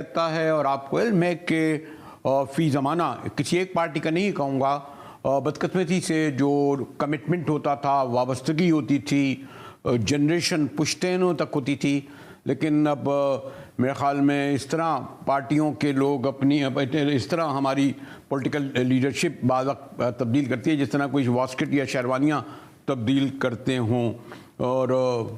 رہتا ہے اور آپ کو علم ہے کہ فی زمانہ کسی ایک پارٹی کا نہیں کہوں گا، بدقسمتی سے جو کمٹمنٹ ہوتا تھا، وابستگی ہوتی تھی، جنریشن پشتینوں تک ہوتی تھی، لیکن اب میرے خیال میں اس طرح پارٹیوں کے لوگ اس طرح ہماری پولیٹیکل لیڈرشپ بعض وقت تبدیل کرتی ہے جس طرح کوئی واسکٹ یا شیروانیاں تبدیل کرتے ہوں، اور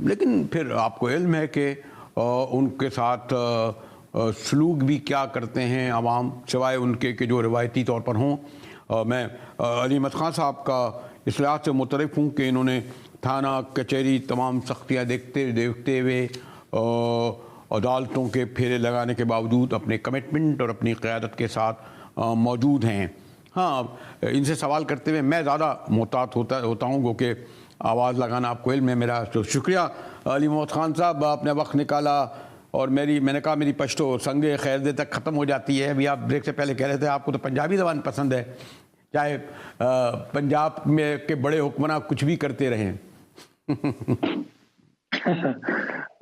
لیکن پھر آپ کو علم ہے کہ ان کے ساتھ سلوک بھی کیا کرتے ہیں عوام، سوائے ان کے کہ جو روایتی طور پر ہوں۔ میں علی احمد خان صاحب کا اس لحاظ سے مترف ہوں کہ انہوں نے تھانہ کچہری تمام سختیاں دیکھتے ہوئے عدالتوں کے پھیرے لگانے کے باوجود اپنے کمٹمنٹ اور اپنی قیادت کے ساتھ موجود ہیں۔ ہاں، ان سے سوال کرتے ہوئے میں زیادہ محتاط ہوتا ہوں کیونکہ آواز لگانا آپ کو علم ہے میرا۔ تو شکریہ علی محمد خان صاحب، آپ نے وقت نکالا، اور میں نے کہا میری پشتو سنگے خیر دے تک ختم ہو جاتی ہے۔ ابھی آپ بریک سے پہلے کہہ رہے تھے آپ کو تو پنجابی زبان پسند ہے، چاہے پنجاب میں کے بڑے حکمراں کچھ بھی کرتے رہیں۔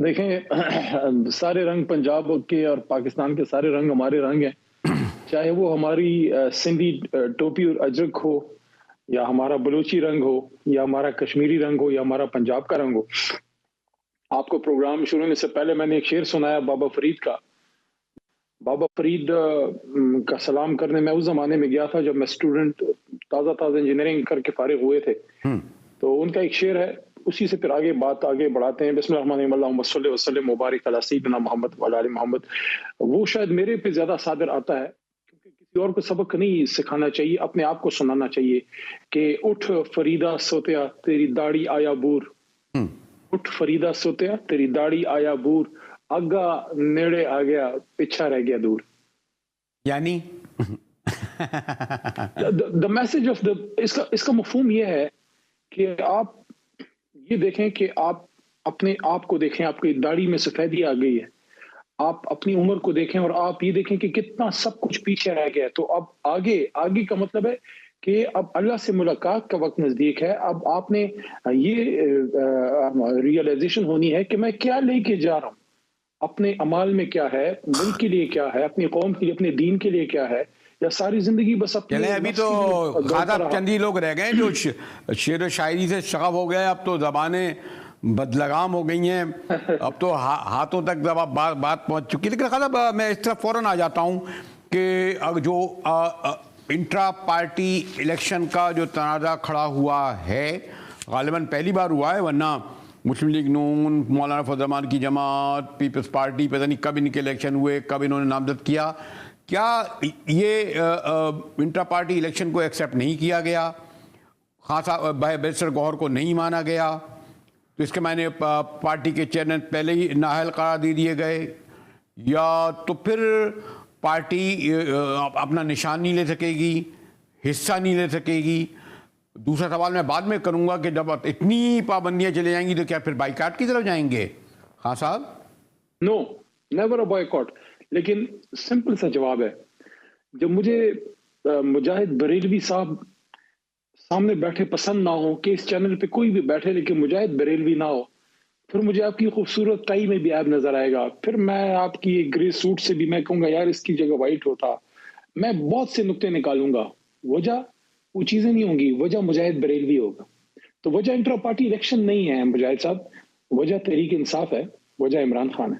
دیکھیں، سارے رنگ پنجاب کے اور پاکستان کے سارے رنگ ہمارے رنگ ہیں، چاہے وہ ہماری سندھی ٹوپی اور اجرک ہو، یا ہمارا بلوچی رنگ ہو، یا ہمارا کشمیری رنگ ہو، یا ہمارا پنجاب کا رنگ ہو۔ آپ کو پروگرام شروع ہونے سے پہلے میں نے ایک شعر سنایا بابا فرید کا۔ بابا فرید کا سلام کرنے میں اس زمانے میں گیا تھا جب میں اسٹوڈنٹ تازہ انجینئرنگ کر کے فارغ ہوئے تھے، تو ان کا ایک شعر ہے، اسی سے پھر بات آگے بڑھاتے ہیں۔ بسم اللہ الرحمن الرحیم، اللہم صلی وسلم مبارک علی سیدنا محمد وعلی آل محمد۔ وہ شاید میرے پہ زیادہ صادر آتا ہے کیونکہ کسی اور کو سبق نہیں سکھانا چاہیے، اپنے آپ کو سنانا چاہیے کہ اٹھ فریدہ سوتیا تیری داڑھی آیا بور، اٹھ فریدہ سوتیا تیری داڑھی آیا بور، آگا نیڑے آ گیا پیچھا رہ گیا دور۔ یعنی the message of اس کا مفہوم یہ ہے کہ آپ یہ دیکھیں کہ آپ اپنے آپ کو دیکھیں، آپ کی داڑھی میں سفیدی آ گئی ہے، آپ اپنی عمر کو دیکھیں اور آپ یہ دیکھیں کہ کتنا سب کچھ پیچھے رہ گیا ہے۔ تو اب آگے کا مطلب ہے کہ اب اللہ سے ملاقات کا وقت نزدیک ہے۔ اب آپ نے یہ ریئلائزیشن ہونی ہے کہ میں کیا لے کے جا رہا ہوں، اپنے اعمال میں کیا ہے، ملک کے لیے کیا ہے، اپنی قوم کے لیے، اپنے دین کے لیے کیا ہے، یا ساری زندگی بس اپنے ابھی تو خاصا چند ہی لوگ رہ گئے جو شعر و شاعری سے شغف ہو گئے، اب تو زبانیں بدلگام ہو گئی ہیں، اب تو ہاتھوں تک بات پہنچ چکی۔ لیکن خاصا میں اس طرح فوراً آ جاتا ہوں کہ جو انٹرا پارٹی الیکشن کا جو تنازع کھڑا ہوا ہے، غالباً پہلی بار ہوا ہے، ورنہ مسلم لیگ نون، مولانا فضل الرحمان کی جماعت، پیپلز پارٹی، پتہ نہیں کب ان کے الیکشن ہوئے، کب انہوں نے نامزد کیا۔ کیا یہ انٹرا پارٹی الیکشن کو ایکسیپٹ نہیں کیا گیا، خاصا بیرسٹر گوہر کو نہیں مانا گیا، تو اس کے معنی پارٹی کے چیئرمین پہلے ہی نااہل قرار دے دیے گئے، یا تو پھر پارٹی اپنا نشان نہیں لے سکے گی، حصہ نہیں لے سکے گی؟ دوسرا سوال میں بعد میں کروں گا کہ جب اتنی پابندیاں چلے جائیں گی تو کیا پھر بائیکاٹ کی طرف جائیں گے؟ ہاں صاحب؟ نو، نیور اے بائیکاٹ۔ لیکن سمپل سا جواب ہے، جب مجھے مجاہد بریلوی صاحب سامنے بیٹھے پسند نہ ہو، کہ اس چینل پہ کوئی بھی بیٹھے لیکن مجاہد بریلوی نہ ہو، پھر مجھے آپ کی خوبصورت ٹائی میں بھی عیب نظر آئے گا، پھر میں آپ کی گرے سوٹ سے بھی میں کہوں گا یار اس کی جگہ وائٹ ہوتا، میں بہت سے نقطے نکالوں گا، وجہ وہ چیزیں نہیں ہوں گی، وجہ مجاہد بریلوی ہوگا۔ تو وجہ انٹرا پارٹی الیکشن نہیں ہے مجاہد صاحب، وجہ تحریک انصاف ہے، وجہ عمران خان ہے،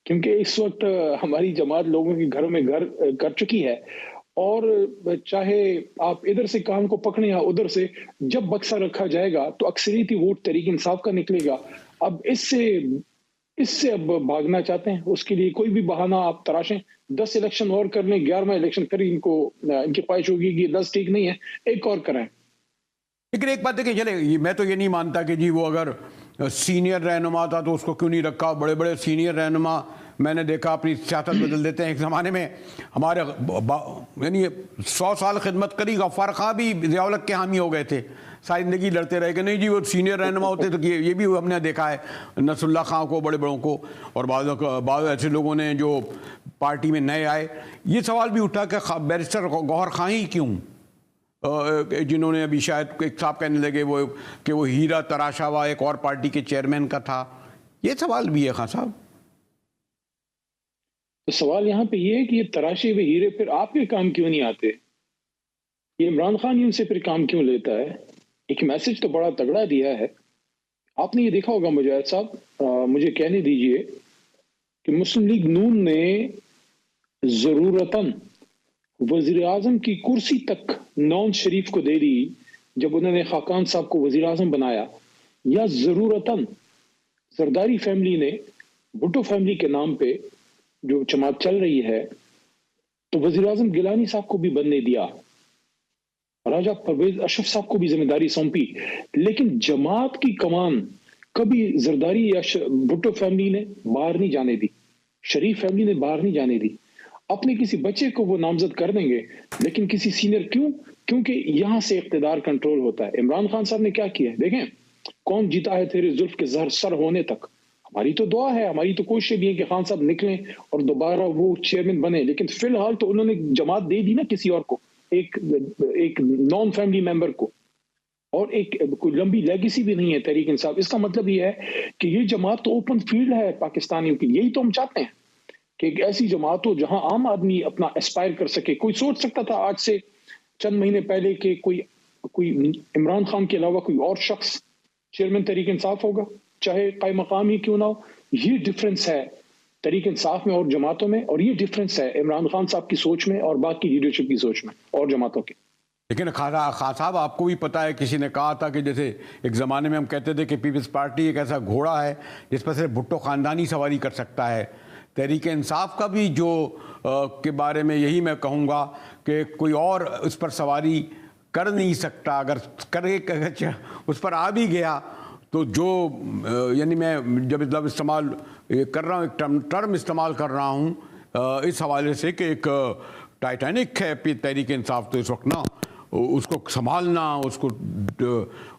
کیونکہ اس وقت ہماری جماعت لوگوں کے گھروں میں گھر کر چکی ہے، اور چاہے آپ ادھر سے کام کو پکڑیں یا ادھر سے، جب بکسا رکھا جائے گا تو اکثریتی ووٹ تحریک انصاف کا نکلے گا۔ اب اس سے اب بھاگنا چاہتے ہیں، اس کے لیے کوئی بھی بہانہ آپ تراشیں، 10 الیکشن اور کر لیں، 11واں الیکشن پھر ان کی خواہش ہوگی کہ 10 ٹھیک نہیں ہے، ایک اور کریں۔ لیکن ایک بات دیکھیں، چلے میں تو یہ نہیں مانتا کہ جی وہ اگر سینئر رہنما تھا تو اس کو کیوں نہیں رکھا، بڑے بڑے سینئر رہنما میں نے دیکھا اپنی سیاست بدل دیتے ہیں۔ ایک زمانے میں ہمارے یعنی 100 سال خدمت کری غفار خان بھی ضیاء الحق کے حامی ہو گئے تھے، ساری زندگی لڑتے رہے کہ نہیں جی وہ سینئر رہنما ہوتے، تو یہ بھی ہم نے دیکھا ہے نصر اللہ خان کو، بڑے بڑوں کو، اور بعض ایسے لوگوں نے جو پارٹی میں نئے آئے۔ یہ سوال بھی اٹھا کہ بیرسٹر گوہر خان ہی کیوں، جنہوں نے ابھی شاید ایک صاحب کہنے لگے کہ وہ ہیرا تراشا ہوا ایک اور پارٹی کے چیئرمین کا تھا۔ یہ سوال بھی ہے خان صاحب۔ تو سوال یہاں پہ یہ ہے کہ یہ تراشے ہوئے ہیرے پھر آپ کے کام کیوں نہیں آتے؟ یہ عمران خان ہی ان سے پھر کام کیوں لیتا ہے؟ ایک میسج تو بڑا تگڑا دیا ہے. آپ نے یہ دیکھا ہوگا مجاہد صاحب، مجھے کہنے دیجئے کہ مسلم لیگ نون نے ضرورتاً وزیر اعظم کی کرسی تک نواز شریف کو دے دی جب انہوں نے خاقان صاحب کو وزیر اعظم بنایا، یا ضرورتاً زرداری فیملی نے بھٹو فیملی کے نام پہ جو جماعت چل رہی ہے تو وزیر اعظم گیلانی صاحب کو بھی بننے دیا، راجہ پرویز اشرف صاحب کو بھی ذمہ داری سونپی، لیکن جماعت کی کمان کبھی زرداری یا بھٹو فیملی نے باہر نہیں جانے دی، شریف فیملی نے باہر نہیں جانے دی. اپنے کسی بچے کو وہ نامزد کر دیں گے لیکن کسی سینئر کیونکہ یہاں سے اقتدار کنٹرول ہوتا ہے. عمران خان صاحب نے کیا کیا ہے دیکھیں، کون جیتا ہے تیرے زلف کے زہر سر ہونے تک. ہماری تو دعا ہے، ہماری تو کوشش بھی ہے کہ خان صاحب نکلیں اور دوبارہ وہ چیئرمین بنے، لیکن فی الحال تو انہوں نے جماعت دے دی نا کسی اور کو، ایک نان فیملی ممبر کو، اور ایک کوئی لمبی لیگیسی بھی نہیں ہے تحریک انصاف. اس کا مطلب یہ ہے کہ یہ جماعت تو اوپن فیلڈ ہے پاکستانیوں کی. یہی تو ہم چاہتے ہیں کہ ایک ایسی جماعت ہو جہاں عام آدمی اپنا اسپائر کر سکے. کوئی سوچ سکتا تھا آج سے چند مہینے پہلے کہ کوئی عمران خان کے علاوہ کوئی اور شخص چیئرمین تحریک انصاف ہوگا، چاہے قائم مقام ہی کیوں نہ ہو؟ یہ ڈفرنس ہے تحریک انصاف میں اور جماعتوں میں، اور یہ ڈفرنس ہے عمران خان صاحب کی سوچ میں اور باقی لیڈرشپ کی سوچ میں اور جماعتوں کی. لیکن خان صاحب آپ کو بھی پتا ہے، کسی نے کہا تھا کہ جیسے ایک زمانے میں ہم کہتے تھے کہ پیپلز پارٹی ایک ایسا گھوڑا ہے جس پر صرف بھٹو خاندانی سواری کر سکتا ہے. تحریک انصاف کا بھی جو کے بارے میں یہی میں کہوں گا کہ کوئی اور اس پر سواری کر نہیں سکتا. اگر کرے اس پر آ بھی گیا تو جو یعنی میں جب لفظ استعمال کر رہا ہوں، ایک ٹرم استعمال کر رہا ہوں اس حوالے سے کہ ایک ٹائٹینک ہے تحریک انصاف، تو اس وقت نا اس کو سنبھالنا،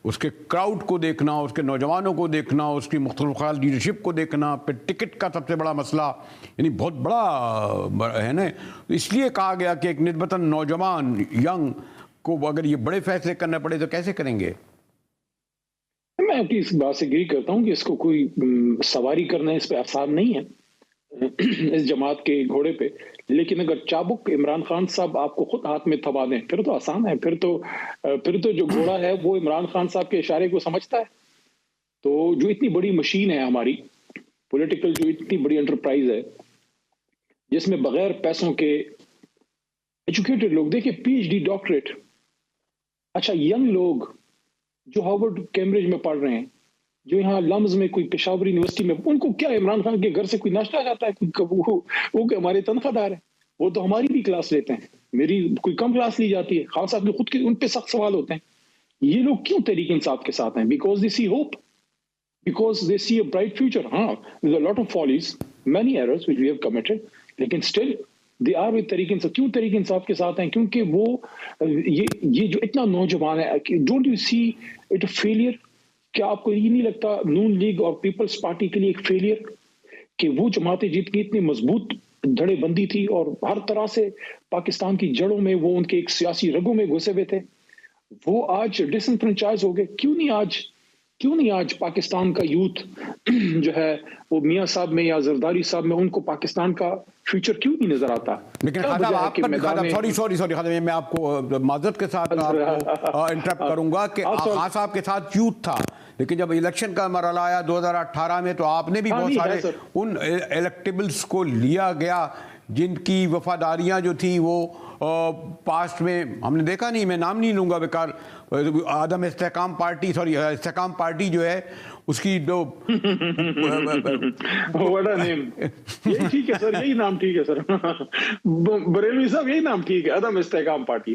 اس کے کراؤڈ کو دیکھنا، اس کے نوجوانوں کو دیکھنا، اس کی مختلف خیال لیڈرشپ کو دیکھنا، پھر ٹکٹ کا سب سے بڑا مسئلہ یعنی بہت بڑا ہے نا. اس لیے کہا گیا کہ ایک نسبتاً نوجوان ینگ کو اگر یہ بڑے فیصلے کرنے پڑے تو کیسے کریں گے؟ میں آپ کی اس بات سے اگری کرتا ہوں کہ اس کو کوئی سواری کرنا اس پہ آسان نہیں ہے اس جماعت کے گھوڑے پہ، لیکن اگر چابک عمران خان صاحب آپ کو خود ہاتھ میں تھما دیں پھر تو آسان ہے. پھر تو جو گھوڑا ہے وہ عمران خان صاحب کے اشارے کو سمجھتا ہے. تو جو اتنی بڑی مشین ہے ہماری پولیٹیکل، جو اتنی بڑی انٹرپرائز ہے جس میں بغیر پیسوں کے ایجوکیٹڈ لوگ، دیکھیں پی ایچ ڈی ڈاکٹریٹ، اچھا ینگ لوگ جو ہارورڈ کیمبرج میں پڑھ رہے ہیں، جو یہاں لمز میں کوئی پشاور یونیورسٹی میں، ان کو کیا عمران خان کے گھر سے کوئی ناشتہ جاتا ہے؟ وہ کہ ہمارے تنخواہ دار ہیں، وہ تو ہماری بھی کلاس لیتے ہیں، میری کوئی کم کلاس لی جاتی ہے. خان صاحب کے خود کے ان پہ سخت سوال ہوتے ہیں. یہ لوگ کیوں تحریک انصاف کے ساتھ ہیں؟ Because they see hope, because they see a bright future. ہاں there's a lot of follies, many errors which we have committed, لیکن still they are with Tehreek Insaf. کیوں تحریک انصاف کے ساتھ ہیں؟ کیونکہ وہ یہ جو اتنا نوجوان ہے، don't you see it a failure? کیا آپ کو یہ نہیں لگتا نون لیگ اور پیپلز پارٹی کے لیے ایک فیلئر کہ وہ جماعتیں جیت کی اتنی مضبوط دھڑے بندی تھی اور ہر طرح سے پاکستان کی جڑوں میں وہ ان کے ایک سیاسی رگوں میں گھسے ہوئے تھے، وہ آج ڈس انفرنچائز ہو گئے؟ کیوں نہیں آج پاکستان کا یوتھ جو ہے وہ میاں صاحب میں یا زرداری صاحب میں، ان کو پاکستان کا فیوچر کیوں نہیں نظر آتا؟ لیکن سوری میں آپ کو معذرت کے ساتھ انٹرپٹ کروں گا کہ خان صاحب کے ساتھ یوتھ تھا، لیکن جب الیکشن کا مرحلہ آیا 2018 میں تو آپ نے بھی بہت سارے ان الیکٹیبلز کو لیا گیا جن کی وفاداریاں جو تھیں وہ پاسٹ میں ہم نے دیکھا نہیں. میں نام نہیں لوں گا بیکار، عدم استحکام پارٹی، سوری استحکام پارٹی جو ہے اس کی جو بڑا نیم یہی ٹھیک ہے سر، یہی نام ٹھیک ہے سر، بریلوی صاحب یہی نام ٹھیک ہے، عدم استحکام پارٹی.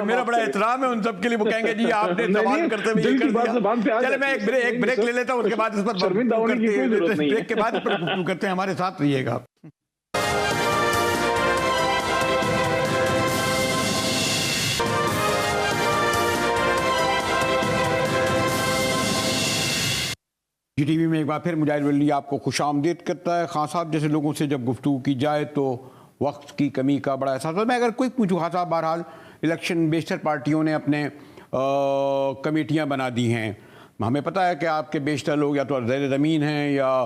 میرا بڑا احترام ہے ان سب کے لیے، وہ کہیں گے جی آپ نے زبان کرتے ہوئے یہ کر دیا. چلے میں ایک بریک لے لیتا ہوں، اس کے بعد اس پر بریک کے بعد کرتے ہیں. ہمارے ساتھ رہیے گا. جی ٹی وی میں ایک بار پھر مجاہد ولی آپ کو خوش آمدید کرتا ہے. خان صاحب جیسے لوگوں سے جب گفتگو کی جائے تو وقت کی کمی کا بڑا احساس ہوتا ہے. میں اگر کوئی پوچھوں، خان صاحب بہرحال الیکشن بیشتر پارٹیوں نے اپنے کمیٹیاں بنا دی ہیں. ہمیں پتہ ہے کہ آپ کے بیشتر لوگ یا تو زیر زمین ہیں یا